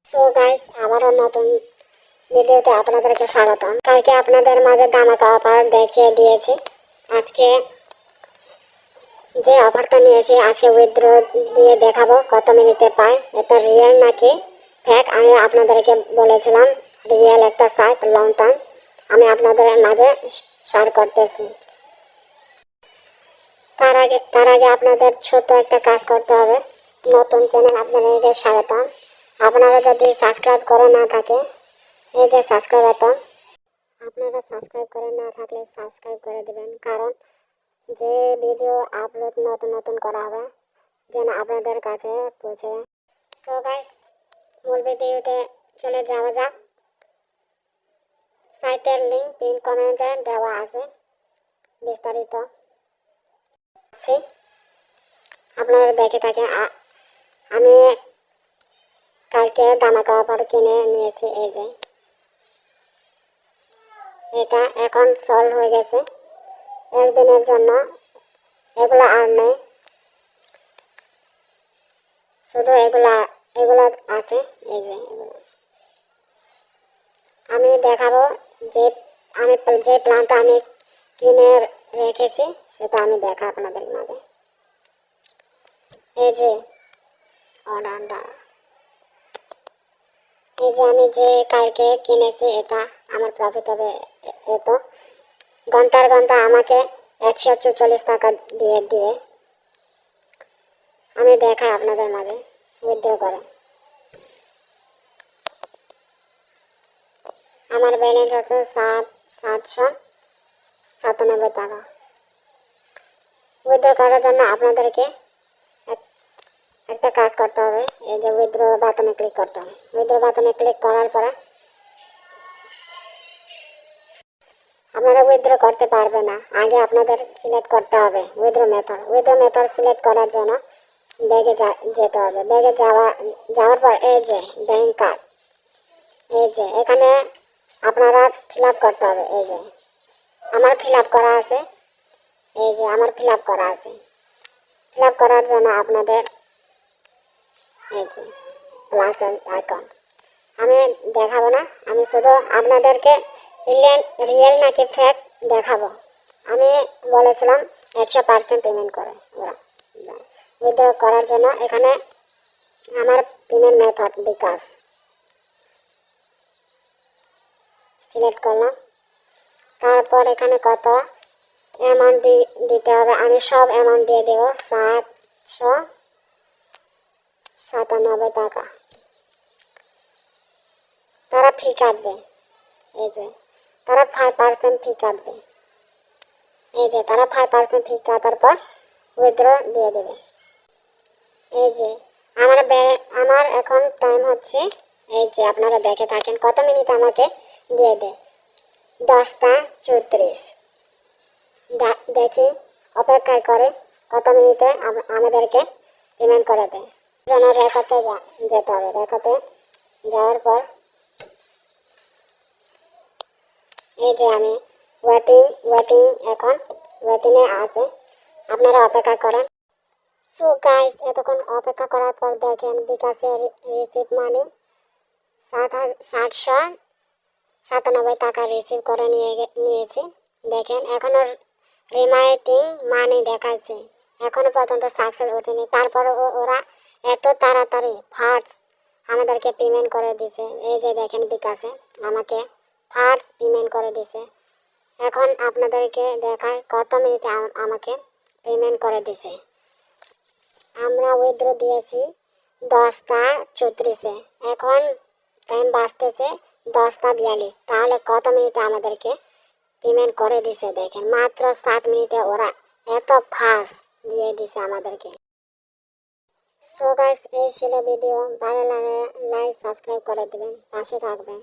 So guys, আবারও নতুন ভিডিওতে আপনাদেরকে স্বাগতম। কালকে আপনাদের মাঝে ধামাকা অফার দেখিয়ে দিয়েছি। আজকে যে অফারটা নিয়েছি আজকে উইথড্র দিয়ে দেখাবো কত মিনিটে পায়। এটা রিয়েল নাকি ফেক আমি আপনাদেরকে বলেছিলাম। রিয়েল একটা সাইট, লং টার্ম। আমি আপনাদের মাঝে শেয়ার করতেছি। তার আগে আপনাদের ছোট একটা কাজ করতে হবে। নতুন চ্যানেল আপনাদেরকে স্বাগতম। আপনারা যদি সাবস্ক্রাইব করে না থাকে, এই যে সাবস্ক্রাইব বাটন, আপনারা সাবস্ক্রাইব করে না থাকলে সাবস্ক্রাইব করে দিবেন, কারণ যে ভিডিও আপলোড নতুন নতুন করা হবে যেন আপনাদের কাছে পৌঁছে। সো গাইস, মূল ভিডিওতে চলে যাওয়া যাক। সাইটের লিঙ্ক পিন কমেন্টে দেওয়া আছে, বিস্তারিত আছে, আপনারা দেখে থাকেন। আমি কালকে ধামাকা অফার কিনে নিয়েছি। এই যে এটা এখন সলভ হয়ে গেছে একদিনের জন্য। এগুলো আর নেই, শুধু এগুলা আছে। এই যে আমি দেখাবো যে আমি যে প্ল্যানটা আমি কিনে রেখেছি সেটা আমি দেখা আপনাদের মাঝে। এই যে অর্ডারটা, এই যে আমি যে কালকে কিনেছি এটা আমার প্রফিট হবে। এত ঘন্টার ঘন্টা আমাকে 144 টাকা দিয়ে দিবে। আমি দেখাই আপনাদের মাঝে উইথড্র করে। আমার ব্যালেন্স আছে 797 টাকা। উইথড্র করার জন্য আপনাদেরকে একটা কাজ করতে হবে। এই যে উইথড্র বাটনে ক্লিক করতে হবে। উইথড্র বাটনে ক্লিক করার পরে আপনারা উইথড্র করতে পারবে না। আগে আপনাদের সিলেক্ট করতে হবে withdraw method. Withdraw method select করার জন্য ব্যাগে যেতে হবে। ব্যাগে যাওয়ার পর এই যে ব্যাংক কার্ড, এই যে এখানে আপনারা ফিল আপ করতে হবে। এই যে আমার ফিল আপ করা আছে। এই যে আমার ফিল আপ করা আছে। ফিল আপ করার জন্য আপনাদের এই যে প্লাস আইকন আমি দেখাবো না, আমি শুধু আপনাদেরকে রিয়েল নাকি ফেক দেখাবো। আমি বলেছিলাম 100% পেমেন্ট করে ওরা। উইথড্র করার জন্য এখানে আমার পেমেন্ট মেথড বিকাশ সিলেক্ট করলাম। তারপর এখানে কত অ্যামাউন্ট দিতে হবে, আমি সব অ্যামাউন্ট দিয়ে দেবো 797 টাকা। তারা ফি কাটবে, এই যে তারা 5% ফি কাটবে। এই যে তারা 5% ফি কাটার পর উইথড্র দিয়ে দেবে। এই যে আমার এখন টাইম হচ্ছে, এই যে আপনারা দেখে থাকেন কত মিনিট আমাকে দিয়ে দেয়। 10টা 34। দেখি অপেক্ষায় করে কত মিনিটে আমাদেরকে পেমেন্ট করে দেয়। জন্য রেখাতে যেতে হবে। রেখাতে যাওয়ার পর এই যে আমি ওয়েটিং এখন ওয়েটিংয়ে আছে, আপনারা অপেক্ষা করেন। সো গাইস, এতক্ষণ অপেক্ষা করার পর দেখেন বিকাশের রিসিভ মানি 797 টাকা রিসিভ করে নিয়েছি। দেখেন এখনো রিমাইটিং মানি দেখাচ্ছে, এখনো পর্যন্ত সাকসেস ওঠেনি। তারপরে ওরা এত তাড়াতাড়ি ফার্স্ট আমাদেরকে পেমেন্ট করে দিছে। এই যে দেখেন বিকাশে আমাকে ফার্স্ট পেমেন্ট করে দিছে। এখন আপনাদেরকে দেখায় কত মিনিটে আমাকে পেমেন্ট করে দিছে। আমরা উইথড্র দিয়েছি 10টা 34-এ, এখন টাইম বাজতেছে 10টা 42। তাহলে কত মিনিটে আমাদেরকে পেমেন্ট করে দিছে দেখেন, মাত্র 7 মিনিটে ওরা এত ফাস্ট দিয়ে দিছে আমাদেরকে। সো গাইস, এই ছিল ভিডিও। ভালো লাগে লাইক সাবস্ক্রাইব করে দেবেন, পাশে থাকবেন।